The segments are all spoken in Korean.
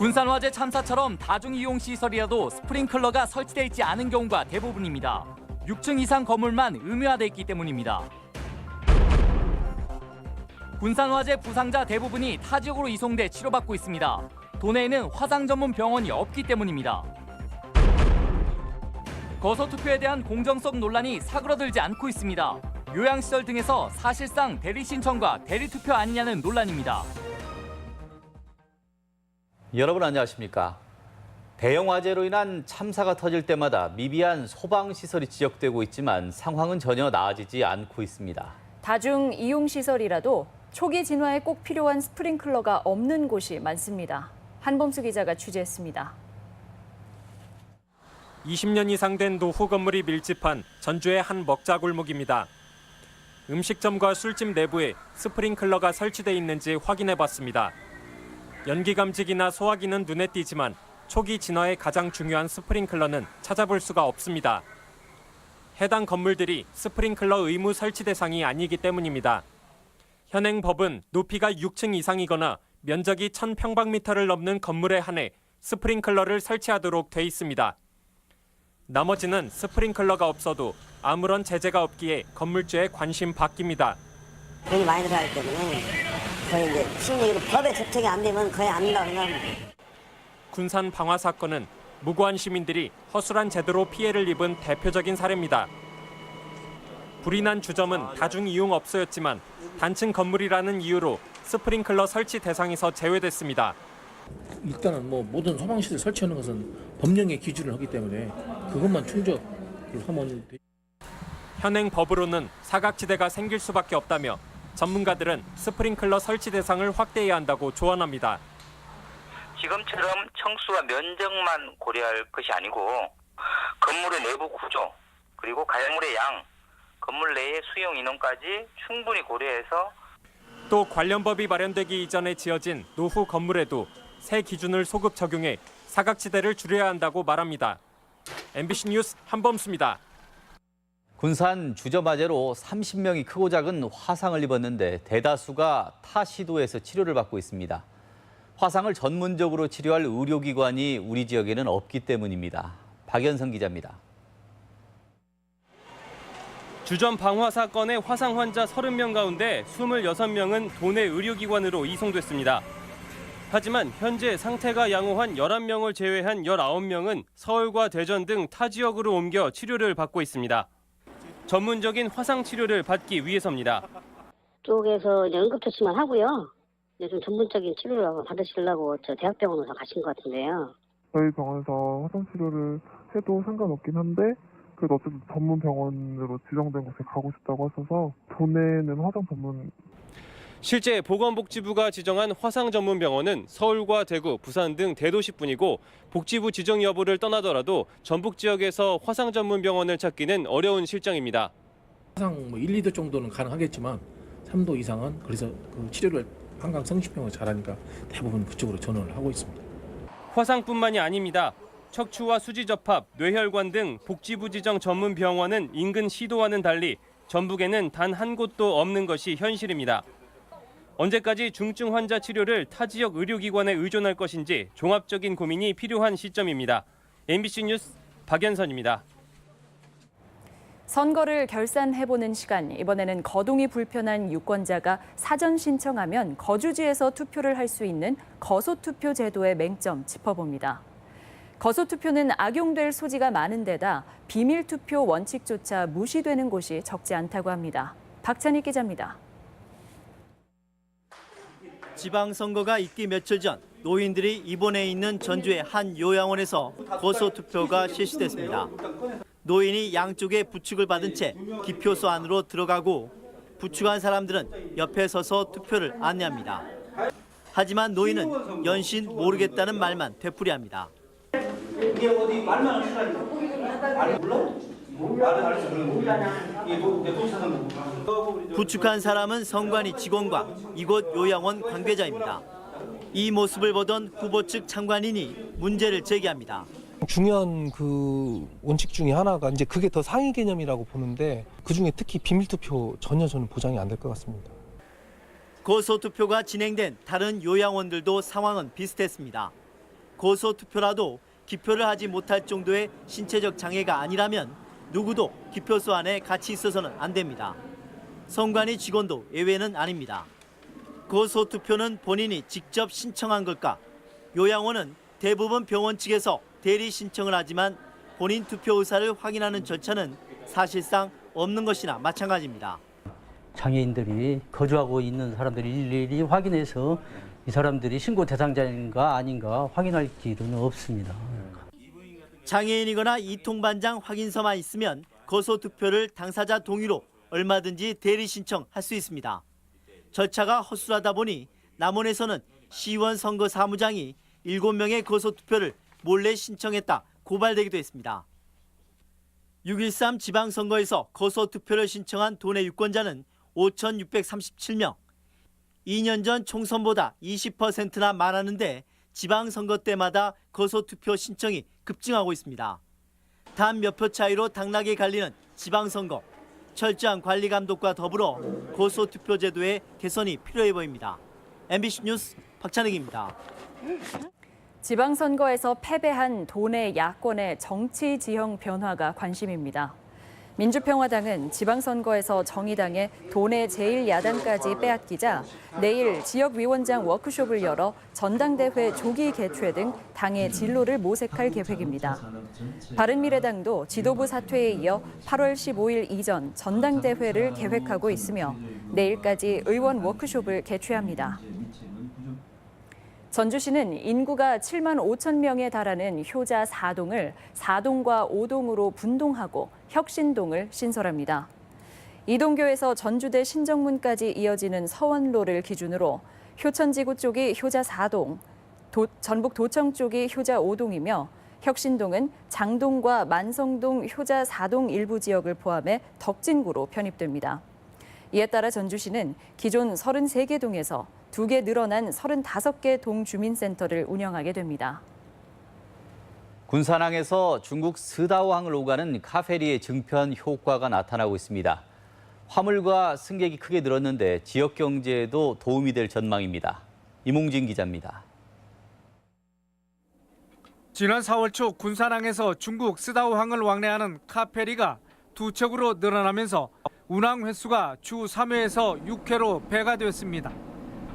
군산화재 참사처럼 다중이용시설이라도 스프링클러가 설치되어 있지 않은 경우가 대부분입니다. 6층 이상 건물만 의무화돼 있기 때문입니다. 군산화재 부상자 대부분이 타 지역으로 이송돼 치료받고 있습니다. 도내에는 화상 전문 병원이 없기 때문입니다. 거소투표에 대한 공정성 논란이 사그러들지 않고 있습니다. 요양시설 등에서 사실상 대리 신청과 대리 투표 아니냐는 논란입니다. 여러분 안녕하십니까? 대형 화재로 인한 참사가 터질 때마다 미비한 소방시설이 지적되고 있지만 상황은 전혀 나아지지 않고 있습니다. 다중 이용시설이라도 초기 진화에 꼭 필요한 스프링클러가 없는 곳이 많습니다. 한범수 기자가 취재했습니다. 20년 이상 된 노후 건물이 밀집한 전주의 한 먹자 골목입니다. 음식점과 술집 내부에 스프링클러가 설치돼 있는지 확인해봤습니다. 연기 감지기나 소화기는 눈에 띄지만 초기 진화에 가장 중요한 스프링클러는 찾아볼 수가 없습니다. 해당 건물들이 스프링클러 의무 설치 대상이 아니기 때문입니다. 현행 법은 높이가 6층 이상이거나 면적이 1000평방미터를 넘는 건물에 한해 스프링클러를 설치하도록 돼 있습니다. 나머지는 스프링클러가 없어도 아무런 제재가 없기에 건물주의 관심 바뀝니다. 돈이 많이 들어가기 때문에 거의 이제 심리로 법에 접촉이 안 되면 거의 안 된다고 생각합니다. 군산 방화 사건은 무고한 시민들이 허술한 제도로 피해를 입은 대표적인 사례입니다. 불이 난 주점은 다중이용업소였지만 단층 건물이라는 이유로 스프링클러 설치 대상에서 제외됐습니다. 일단은 모든 소방시설 설치하는 것은 법령의 기준을 하기 때문에 그것만 충족을 하면 돼. 현행 법으로는 사각지대가 생길 수밖에 없다며 전문가들은 스프링클러 설치 대상을 확대해야 한다고 조언합니다. 지금처럼 청수와 면적만 고려할 것이 아니고 건물의 내부 구조 그리고 가열물의 양, 건물 내의 수용 인원까지 충분히 고려해서 또 관련 법이 마련되기 이전에 지어진 노후 건물에도 새 기준을 소급 적용해 사각지대를 줄여야 한다고 말합니다. MBC 뉴스 한범수입니다. 군산 주점 화재로 30명이 크고 작은 화상을 입었는데 대다수가 타 시도에서 치료를 받고 있습니다. 화상을 전문적으로 치료할 의료기관이 우리 지역에는 없기 때문입니다. 박연성 기자입니다. 주점 방화 사건의 화상 환자 30명 가운데 26명은 도내 의료기관으로 이송됐습니다. 하지만 현재 상태가 양호한 11명을 제외한 19명은 서울과 대전 등 타 지역으로 옮겨 치료를 받고 있습니다. 전문적인 화상 치료를 받기 위해서입니다. 쪽에서 이제 응급처치만 하고요. 이제 좀 전문적인 치료를 받으시려고 저 대학병원으로 가신 것 같은데요. 저희 병원에서 화상 치료를 해도 상관없긴 한데 그래도 어쨌든 전문 병원으로 지정된 곳에 가고 싶다고 하셔서 도내는 화상 전문. 실제 보건복지부가 지정한 화상 전문 병원은 서울과 대구, 부산 등 대도시뿐이고 복지부 지정 여부를 떠나더라도 전북 지역에서 화상 전문 병원을 찾기는 어려운 실정입니다. 화상 1, 2도 정도는 가능하겠지만 3도 이상은 그래서 그 치료를 한강 성심병원 잘하니까 대부분 그쪽으로 전원을 하고 있습니다. 화상뿐만이 아닙니다. 척추와 수지 접합, 뇌혈관 등 복지부 지정 전문 병원은 인근 시도와는 달리 전북에는 단 한 곳도 없는 것이 현실입니다. 언제까지 중증 환자 치료를 타 지역 의료기관에 의존할 것인지 종합적인 고민이 필요한 시점입니다. MBC 뉴스 박연선입니다. 선거를 결산해보는 시간, 이번에는 거동이 불편한 유권자가 사전 신청하면 거주지에서 투표를 할 수 있는 거소투표 제도의 맹점 짚어봅니다. 거소투표는 악용될 소지가 많은 데다 비밀투표 원칙조차 무시되는 곳이 적지 않다고 합니다. 박찬희 기자입니다. 지방선거가 있기 며칠 전 노인들이 입원해 있는 전주의 한 요양원에서 거소투표가 실시됐습니다. 노인이 양쪽에 부축을 받은 채 기표소 안으로 들어가고 부축한 사람들은 옆에 서서 투표를 안내합니다. 하지만 노인은 연신 모르겠다는 말만 되풀이합니다. 이게 어디 말만 하시라니까. 몰라? 부축한 사람은 성관이 직원과 이곳 요양원 관계자입니다. 이 모습을 보던 후보 측 참관인이 문제를 제기합니다. 중요한 그 원칙 중에 하나가 이제 그게 더 상위 개념이라고 보는데 그중에 특히 비밀투표 전혀 저는 보장이 안 될 것 같습니다. 거소투표가 진행된 다른 요양원들도 상황은 비슷했습니다. 고소 투표라도 기표를 하지 못할 정도의 신체적 장애가 아니라면 누구도 기표소 안에 같이 있어서는 안 됩니다. 선관위 직원도 예외는 아닙니다. 고소 투표는 본인이 직접 신청한 걸까? 요양원은 대부분 병원 측에서 대리 신청을 하지만 본인 투표 의사를 확인하는 절차는 사실상 없는 것이나 마찬가지입니다. 장애인들이 거주하고 있는 사람들이 일일이 확인해서 이 사람들이 신고 대상자인가 아닌가 확인할 길은 없습니다. 장애인이거나 이통반장 확인서만 있으면 고소 투표를 당사자 동의로 얼마든지 대리 신청할 수 있습니다. 절차가 허술하다 보니 남원에서는 시의원 선거 사무장이 7명의 고소 투표를 몰래 신청했다 고발되기도 했습니다. 6.13 지방선거에서 고소 투표를 신청한 도내 유권자는 5,637명. 2년 전 총선보다 20%나 많았는데 지방선거 때마다 고소 투표 신청이 급증하고 있습니다. 단 몇 표 차이로 당락이 갈리는 지방선거. 철저한 관리 감독과 더불어 고소 투표 제도의 개선이 필요해 보입니다. MBC 뉴스 박찬익입니다. 지방선거에서 패배한 도내 야권의 정치 지형 변화가 관심입니다. 민주평화당은 지방선거에서 정의당의 도내 제1야당까지 빼앗기자 내일 지역위원장 워크숍을 열어 전당대회 조기 개최 등 당의 진로를 모색할 계획입니다. 바른미래당도 지도부 사퇴에 이어 8월 15일 이전 전당대회를 계획하고 있으며 내일까지 의원 워크숍을 개최합니다. 전주시는 인구가 7만 5천 명에 달하는 효자 4동을 4동과 5동으로 분동하고 혁신동을 신설합니다. 이동교에서 전주대 신정문까지 이어지는 서원로를 기준으로 효천지구 쪽이 효자 4동, 전북도청 쪽이 효자 5동이며 혁신동은 장동과 만성동 효자 4동 일부 지역을 포함해 덕진구로 편입됩니다. 이에 따라 전주시는 기존 33개 동에서 2개 늘어난 35개 동주민센터를 운영하게 됩니다. 군산항에서 중국 스다오항을 오가는 카페리의 증편 효과가 나타나고 있습니다. 화물과 승객이 크게 늘었는데 지역 경제에도 도움이 될 전망입니다. 이몽진 기자입니다. 지난 4월 초 군산항에서 중국 스다오항을 왕래하는 카페리가 2척으로 늘어나면서 운항 횟수가 주 3회에서 6회로 배가 됐습니다.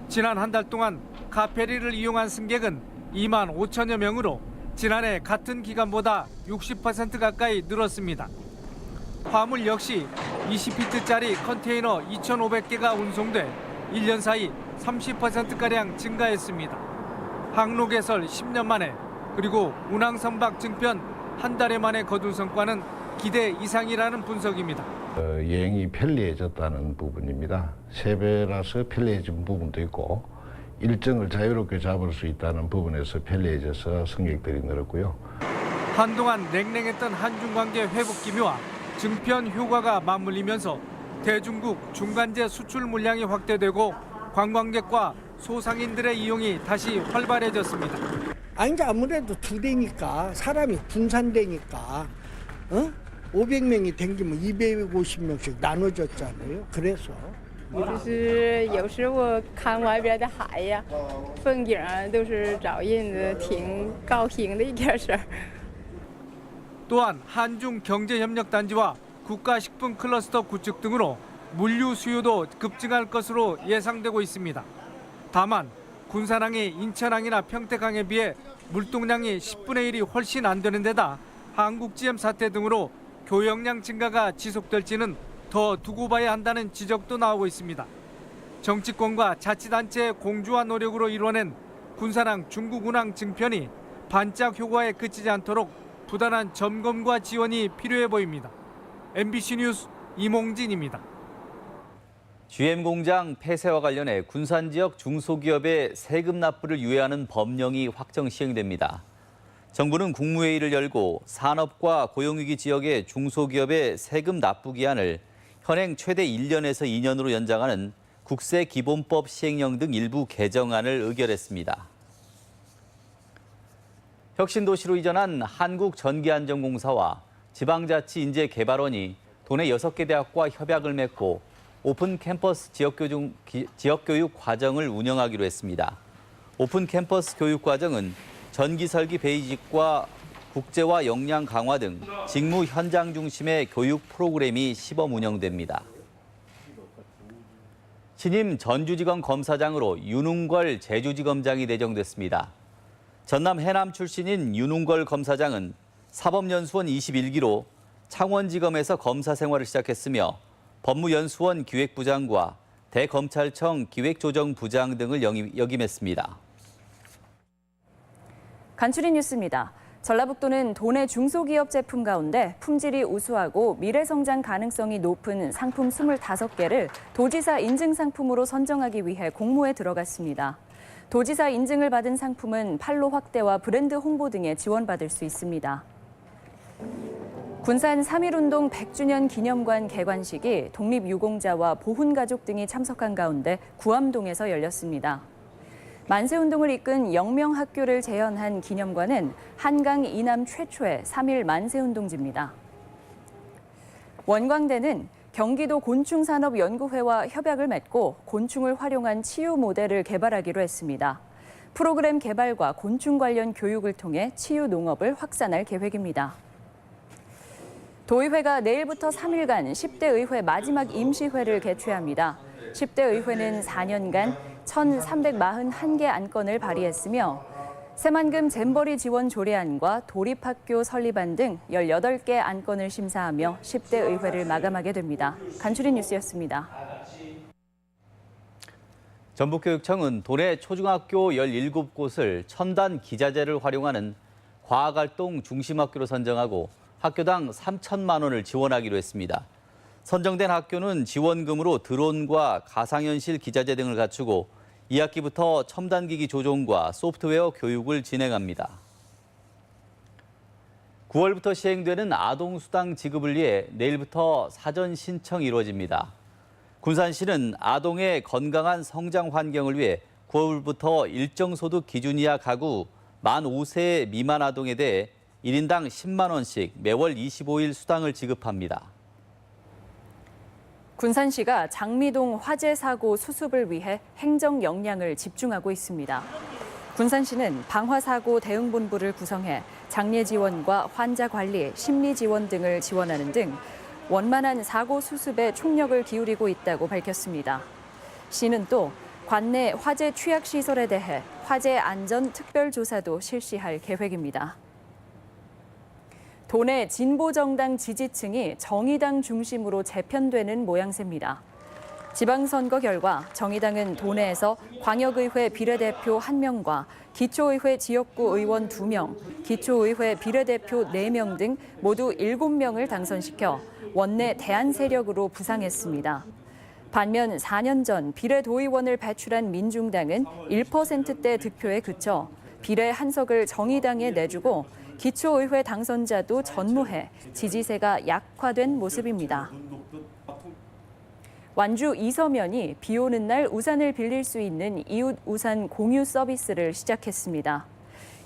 지난 한 달 동안 카페리를 이용한 승객은 2만 5천여 명으로 지난해 같은 기간보다 60% 가까이 늘었습니다. 화물 역시 20피트짜리 컨테이너 2,500개가 운송돼 1년 사이 30%가량 증가했습니다. 항로 개설 10년 만에 그리고 운항 선박 증편 한 달여 만에 거둔 성과는 기대 이상이라는 분석입니다. 여행이 편리해졌다는 부분입니다. 3배라서 편리해진 부분도 있고 일정을 자유롭게 잡을 수 있다는 부분에서 편리해져서 승객들이 늘었고요. 한동안 냉랭했던 한중 관계 회복 기미와 증편 효과가 맞물리면서 대중국 중간재 수출 물량이 확대되고 관광객과 소상인들의 이용이 다시 활발해졌습니다. 아니 아무래도 2대니까 사람이 분산되니까 500명이 댕기면 250명씩 나눠졌잖아요. 그래서 就是有时我看外边的海呀，风景啊，都是找人子挺高兴的一件事儿。 또한 한중 경제협력단지와 국가식품 클러스터 구축 등으로 물류 수요도 급증할 것으로 예상되고 있습니다. 다만 군산항이 인천항이나 평택항에 비해 물동량이 10분의 1이 훨씬 안 되는 데다 한국GM 사태 등으로 교역량 증가가 지속될지는 더 두고 봐야 한다는 지적도 나오고 있습니다. 정치권과 자치단체의 공조와 노력으로 이뤄낸 군산항 중국 운항 증편이 반짝 효과에 그치지 않도록 부단한 점검과 지원이 필요해 보입니다. MBC 뉴스 이몽진입니다. GM 공장 폐쇄와 관련해 군산 지역 중소기업의 세금 납부를 유예하는 법령이 확정 시행됩니다. 정부는 국무회의를 열고 산업과 고용위기 지역의 중소기업의 세금 납부 기한을 현행 최대 1년에서 2년으로 연장하는 국세기본법 시행령 등 일부 개정안을 의결했습니다. 혁신도시로 이전한 한국전기안전공사와 지방자치인재개발원이 도내 6개 대학과 협약을 맺고 오픈 캠퍼스 지역교육 과정을 운영하기로 했습니다. 오픈 캠퍼스 교육 과정은 전기설계 베이직과 국제화 역량 강화 등 직무 현장 중심의 교육 프로그램이 시범 운영됩니다. 신임 전주지검 검사장으로 윤웅걸 제주지검장이 내정됐습니다. 전남 해남 출신인 윤웅걸 검사장은 사법연수원 21기로 창원지검에서 검사 생활을 시작했으며 법무연수원 기획부장과 대검찰청 기획조정부장 등을 역임했습니다. 간추린 뉴스입니다. 전라북도는 도내 중소기업 제품 가운데 품질이 우수하고 미래성장 가능성이 높은 상품 25개를 도지사 인증 상품으로 선정하기 위해 공모에 들어갔습니다. 도지사 인증을 받은 상품은 판로 확대와 브랜드 홍보 등에 지원받을 수 있습니다. 군산 3.1운동 100주년 기념관 개관식이 독립유공자와 보훈가족 등이 참석한 가운데 구암동에서 열렸습니다. 만세운동을 이끈 영명학교를 재현한 기념관은 한강 이남 최초의 3.1 만세운동지입니다. 원광대는 경기도 곤충산업연구회와 협약을 맺고 곤충을 활용한 치유 모델을 개발하기로 했습니다. 프로그램 개발과 곤충 관련 교육을 통해 치유 농업을 확산할 계획입니다. 도의회가 내일부터 3일간 10대 의회 마지막 임시회를 개최합니다. 10대 의회는 4년간 1,341개 안건을 발의했으며 새만금 잼버리 지원 조례안과 도립학교 설립안 등 18개 안건을 심사하며 10대 의회를 마감하게 됩니다. 간추린 뉴스였습니다. 전북교육청은 도내 초중학교 17곳을 첨단 기자재를 활용하는 과학활동 중심학교로 선정하고 학교당 3천만 원을 지원하기로 했습니다. 선정된 학교는 지원금으로 드론과 가상현실 기자재 등을 갖추고 2학기부터 첨단기기 조종과 소프트웨어 교육을 진행합니다. 9월부터 시행되는 아동수당 지급을 위해 내일부터 사전 신청이 이루어집니다. 군산시는 아동의 건강한 성장 환경을 위해 9월부터 일정 소득 기준 이하 가구 만 5세 미만 아동에 대해 1인당 10만 원씩 매월 25일 수당을 지급합니다. 군산시가 장미동 화재 사고 수습을 위해 행정 역량을 집중하고 있습니다. 군산시는 방화사고 대응본부를 구성해 장례 지원과 환자 관리, 심리 지원 등을 지원하는 등 원만한 사고 수습에 총력을 기울이고 있다고 밝혔습니다. 시는 또 관내 화재 취약 시설에 대해 화재 안전 특별조사도 실시할 계획입니다. 도내 진보정당 지지층이 정의당 중심으로 재편되는 모양새입니다. 지방선거 결과 정의당은 도내에서 광역의회 비례대표 1명과 기초의회 지역구 의원 2명, 기초의회 비례대표 4명 등 모두 7명을 당선시켜 원내 대안 세력으로 부상했습니다. 반면 4년 전 비례도의원을 배출한 민중당은 1%대 득표에 그쳐 비례 한석을 정의당에 내주고 기초의회 당선자도 전무해 지지세가 약화된 모습입니다. 완주 이서면이 비 오는 날 우산을 빌릴 수 있는 이웃 우산 공유 서비스를 시작했습니다.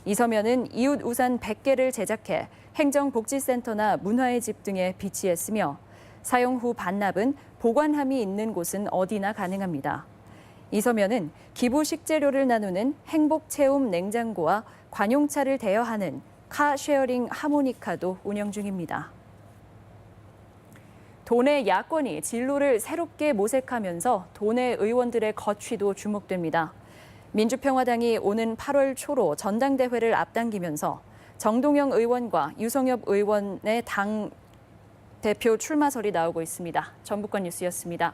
이서면은 이웃 우산 100개를 제작해 행정복지센터나 문화의 집 등에 비치했으며 사용 후 반납은 보관함이 있는 곳은 어디나 가능합니다. 이서면은 기부 식재료를 나누는 행복체험 냉장고와 관용차를 대여하는 카쉐어링 하모니카도 운영 중입니다. 도내 야권이 진로를 새롭게 모색하면서 도내 의원들의 거취도 주목됩니다. 민주평화당이 오는 8월 초로 전당대회를 앞당기면서 정동영 의원과 유성엽 의원의 당 대표 출마설이 나오고 있습니다. 전북권 뉴스였습니다.